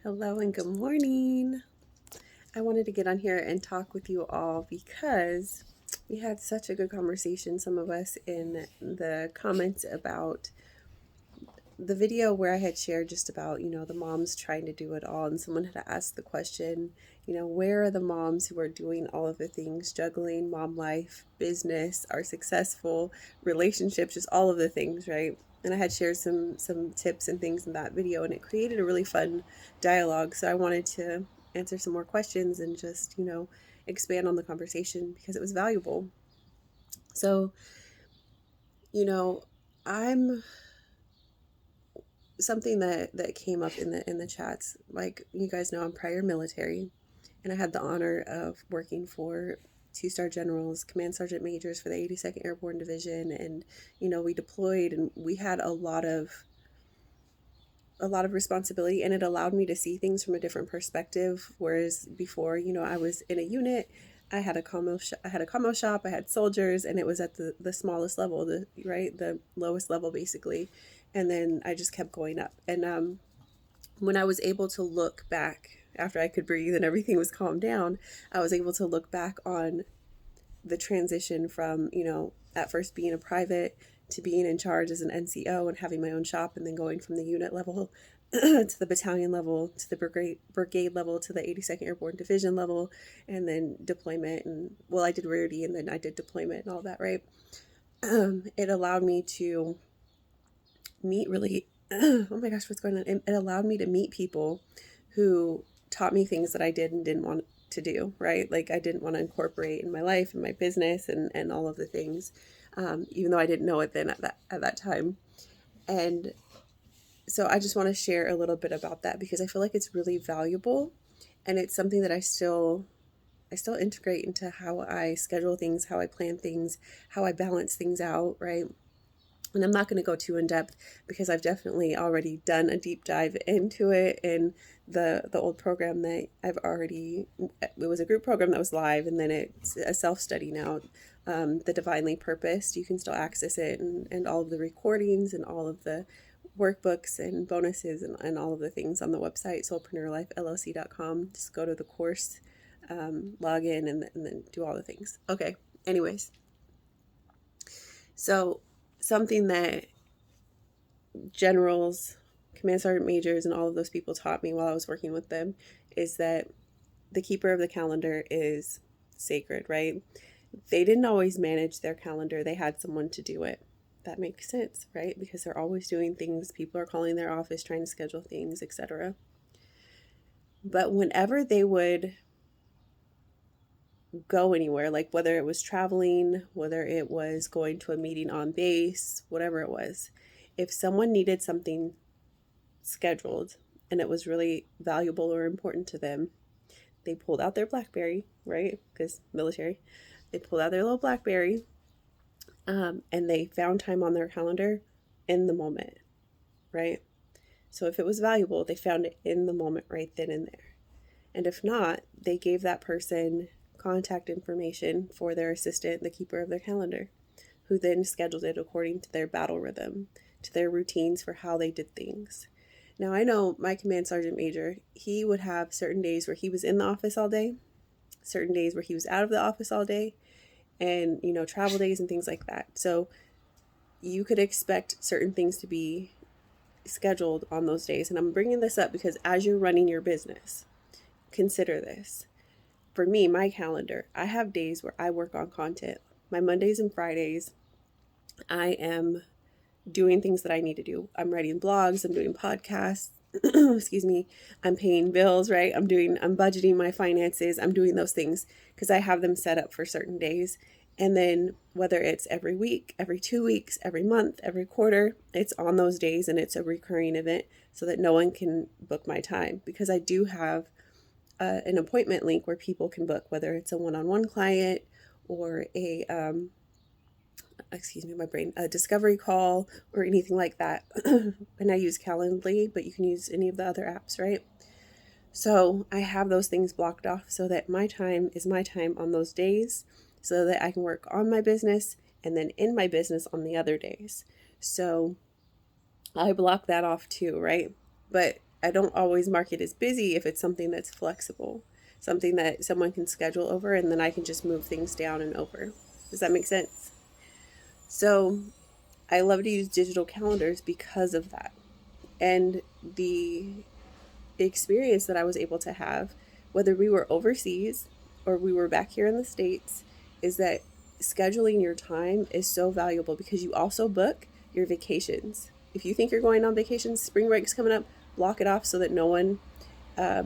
Hello and good morning. I wanted to get on here and talk with you all because we had such a good conversation, some of us, in the comments about the video where I had shared just about, the moms trying to do it all. And someone had asked the question, where are the moms who are doing all of the things, juggling mom life, business, are successful, relationships, just all of the things, right? And I had shared some tips and things in that video, and it created a really fun dialogue. So I wanted to answer some more questions and just, expand on the conversation because it was valuable. So, you know, I'm something that came up in the chats. Like you guys know, I'm prior military, and I had the honor of working for two-star generals, command sergeant majors for the 82nd Airborne Division, and we deployed, and we had a lot of responsibility, and it allowed me to see things from a different perspective. Whereas before, I was in a unit. I had a commo shop. I had soldiers, and it was at the smallest level, the lowest level basically, and then I just kept going up. And when I was able to look back after I could breathe and everything was calmed down, I was able to look back on the transition from, at first being a private to being in charge as an NCO and having my own shop, and then going from the unit level to the battalion level to the brigade level to the 82nd Airborne Division level, and then deployment. And well, I did rarity and then I did deployment and all that, right? It allowed me to meet really, oh my gosh, what's going on? It allowed me to meet people who taught me things that I did and didn't want to do, right? Like I didn't want to incorporate in my life and my business and all of the things, even though I didn't know it then at that time. And so I just want to share a little bit about that because I feel like it's really valuable, and it's something that I still integrate into how I schedule things, how I plan things, how I balance things out, right? And I'm not going to go too in depth because I've definitely already done a deep dive into it in the old program that I've already. It was a group program that was live, and then it's a self study now. The Divinely Purposed, you can still access it, and all of the recordings and all of the workbooks and bonuses and all of the things on the website soulpreneurlifellc.com. Just go to the course, log in, and then do all the things. Okay. Anyways, so something that generals, command sergeant majors, and all of those people taught me while I was working with them is that the keeper of the calendar is sacred, right? They didn't always manage their calendar, they had someone to do it. That makes sense, right? Because they're always doing things, people are calling their office trying to schedule things, etc. But whenever they would go anywhere, like whether it was traveling, whether it was going to a meeting on base, whatever it was, if someone needed something scheduled and it was really valuable or important to them, they pulled out their BlackBerry, right? Because military, they pulled out their little BlackBerry, and they found time on their calendar in the moment, right? So if it was valuable, they found it in the moment right then and there. And if not, they gave that person contact information for their assistant, the keeper of their calendar, who then scheduled it according to their battle rhythm, to their routines for how they did things. Now, I know my command sergeant major, he would have certain days where he was in the office all day, certain days where he was out of the office all day, and, travel days and things like that. So you could expect certain things to be scheduled on those days. And I'm bringing this up because as you're running your business, consider this. For me, my calendar, I have days where I work on content. My Mondays and Fridays, I am doing things that I need to do. I'm writing blogs, I'm doing podcasts, excuse me, I'm paying bills, right? I'm budgeting my finances, I'm doing those things because I have them set up for certain days. And then whether it's every week, every 2 weeks, every month, every quarter, it's on those days and it's a recurring event so that no one can book my time, because I do have an appointment link where people can book, whether it's a one-on-one client or a a discovery call or anything like that. And I use Calendly, but you can use any of the other apps, right? So I have those things blocked off so that my time is my time on those days, so that I can work on my business and then in my business on the other days. So I block that off too, right? But I don't always mark it as busy if it's something that's flexible, something that someone can schedule over, and then I can just move things down and over. Does that make sense? So I love to use digital calendars because of that. And the experience that I was able to have, whether we were overseas or we were back here in the States, is that scheduling your time is so valuable because you also book your vacations. If you think you're going on vacation, spring break's coming up, block it off so that no one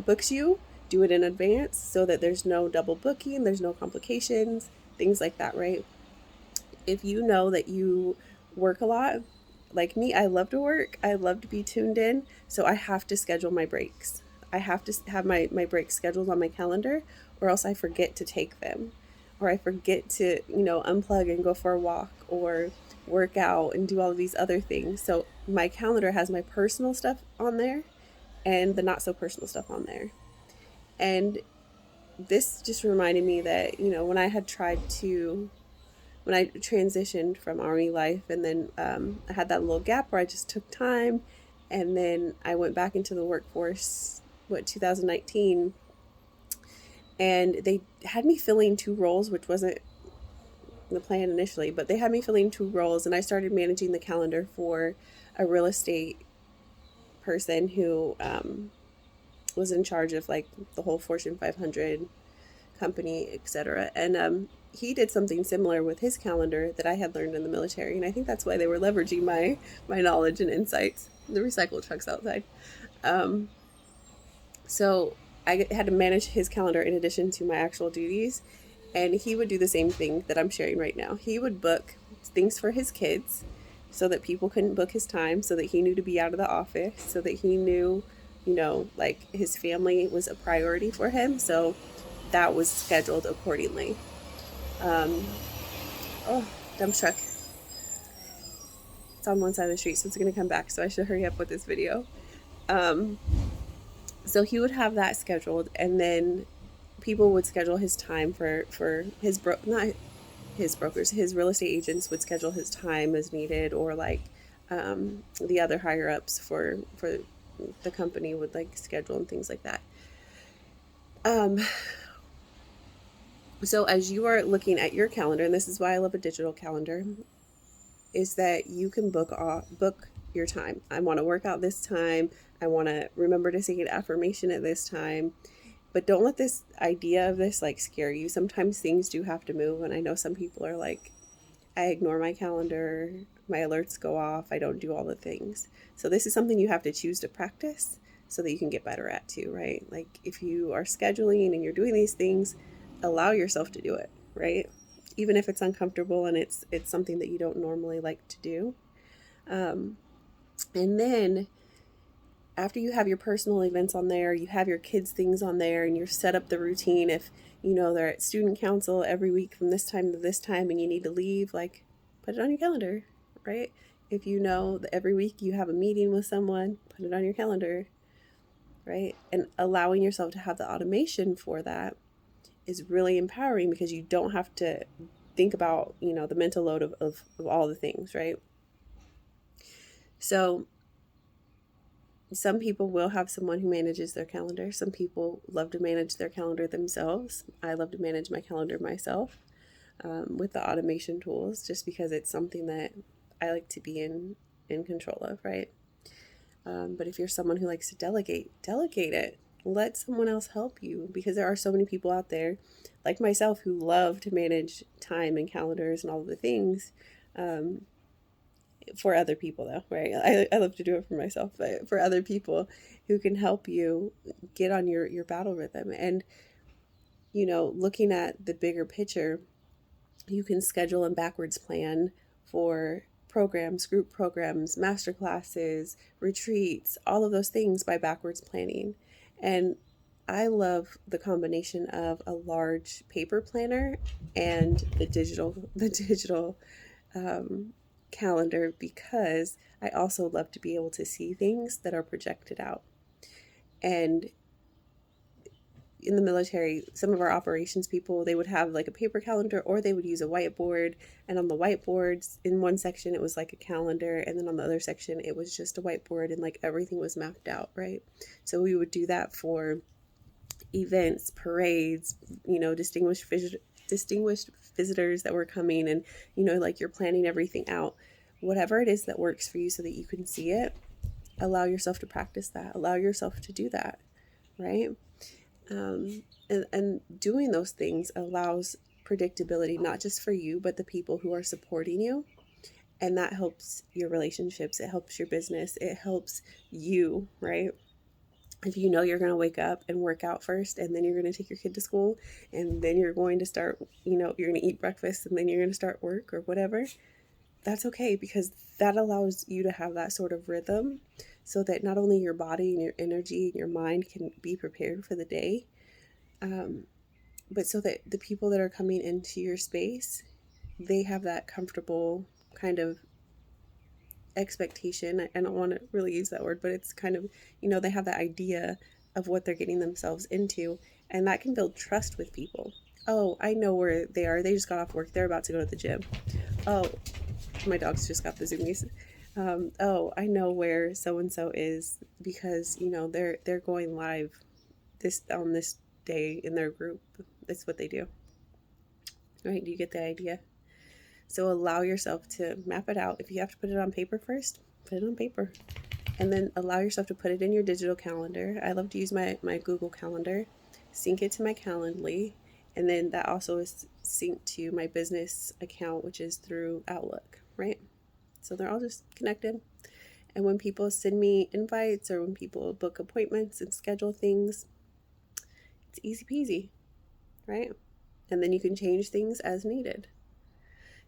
books you. Do it in advance so that there's no double booking, there's no complications, things like that, right? If you know that you work a lot, like me, I love to work, I love to be tuned in, so I have to schedule my breaks. I have to have my breaks scheduled on my calendar, or else I forget to take them, or I forget to, unplug and go for a walk or work out and do all of these other things. So my calendar has my personal stuff on there and the not so personal stuff on there. And this just reminded me that, when I had tried to when I transitioned from Army life, and then I had that little gap where I just took time, and then I went back into the workforce, 2019, and they had me filling two roles, which wasn't the plan initially, but they had me filling two roles, and I started managing the calendar for a real estate person who was in charge of like the whole Fortune 500 company, etc. And he did something similar with his calendar that I had learned in the military, and I think that's why they were leveraging my knowledge and insights. The recycle trucks outside. Um, so I had to manage his calendar in addition to my actual duties, and he would do the same thing that I'm sharing right now. He would book things for his kids so that people couldn't book his time, so that he knew to be out of the office, so that he knew, like his family was a priority for him. So that was scheduled accordingly. Um, oh, dump truck. It's on one side of the street, so it's going to come back. So I should hurry up with this video. Um, so he would have that scheduled, and then people would schedule his time for his not his brokers, his real estate agents would schedule his time as needed, or like the other higher ups for the company would like schedule and things like that. So as you are looking at your calendar, and this is why I love a digital calendar, is that you can book your time. I want to work out this time. I want to remember to say an affirmation at this time. But don't let this idea of this like scare you. Sometimes things do have to move, and I know some people are like, I ignore my calendar, my alerts go off, I don't do all the things. So this is something you have to choose to practice so that you can get better at too, right? Like if you are scheduling and you're doing these things, allow yourself to do it, right? Even if it's uncomfortable and it's something that you don't normally like to do. And then after you have your personal events on there, you have your kids' things on there, and you're set up the routine. If they're at student council every week from this time to this time and you need to leave, like put it on your calendar, right? If you know that every week you have a meeting with someone, put it on your calendar, right? And allowing yourself to have the automation for that is really empowering, because you don't have to think about, the mental load of all the things, right? So some people will have someone who manages their calendar. Some people love to manage their calendar themselves. I love to manage my calendar myself with the automation tools, just because it's something that I like to be in control of, right? But if you're someone who likes to delegate it. Let someone else help you, because there are so many people out there like myself who love to manage time and calendars and all of the things for other people, though, right? I love to do it for myself, but for other people who can help you get on your battle rhythm. And looking at the bigger picture, you can schedule and backwards plan for programs, group programs, master classes, retreats, all of those things by backwards planning. And I love the combination of a large paper planner and the digital calendar, because I also love to be able to see things that are projected out. And in the military, some of our operations people, they would have like a paper calendar, or they would use a whiteboard. And on the whiteboards, in one section, it was like a calendar. And then on the other section, it was just a whiteboard, and like everything was mapped out, right? So we would do that for events, parades, distinguished visitors that were coming, and like you're planning everything out. Whatever it is that works for you so that you can see it, allow yourself to practice that, allow yourself to do that, right? And doing those things allows predictability, not just for you, but the people who are supporting you. And that helps your relationships, it helps your business, it helps you, right? If you know you're going to wake up and work out first, and then you're going to take your kid to school, and then you're going to start, you're going to eat breakfast, and then you're going to start work or whatever, that's okay, because that allows you to have that sort of rhythm, so that not only your body and your energy and your mind can be prepared for the day, but so that the people that are coming into your space, they have that comfortable kind of expectation. I don't want to really use that word, but it's kind of, they have that idea of what they're getting themselves into, and that can build trust with people. Oh, I know where they are. They just got off work. They're about to go to the gym. Oh, my dogs just got the zoomies. Oh, I know where so and so is, because they're going live this day in their group. That's what they do. Right? Do you get the idea? So allow yourself to map it out. If you have to put it on paper first, put it on paper. And then allow yourself to put it in your digital calendar. I love to use my Google Calendar, sync it to my Calendly, and then that also is synced to my business account, which is through Outlook, right? So they're all just connected. And when people send me invites, or when people book appointments and schedule things, it's easy peasy, right? And then you can change things as needed.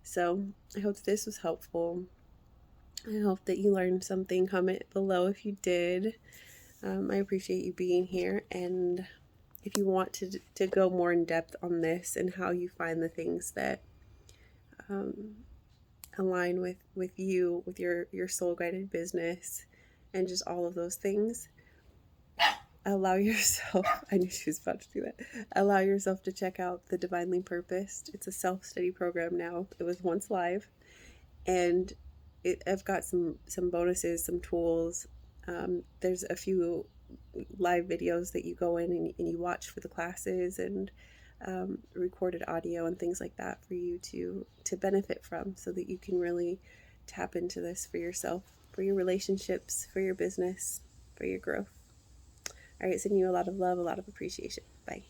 So I hope this was helpful. I hope that you learned something. Comment below if you did. I appreciate you being here. And if you want to go more in depth on this and how you find the things that align with you, with your soul guided business, and just all of those things, allow yourself, I knew she was about to do that, allow yourself to check out the Divinely Purposed. It's a self-study program now. It was once live, and I've got some bonuses, some tools. There's a few live videos that you go in and you watch for the classes, and recorded audio and things like that for you to benefit from, so that you can really tap into this for yourself, for your relationships, for your business, for your growth. All right, sending you a lot of love, a lot of appreciation. Bye.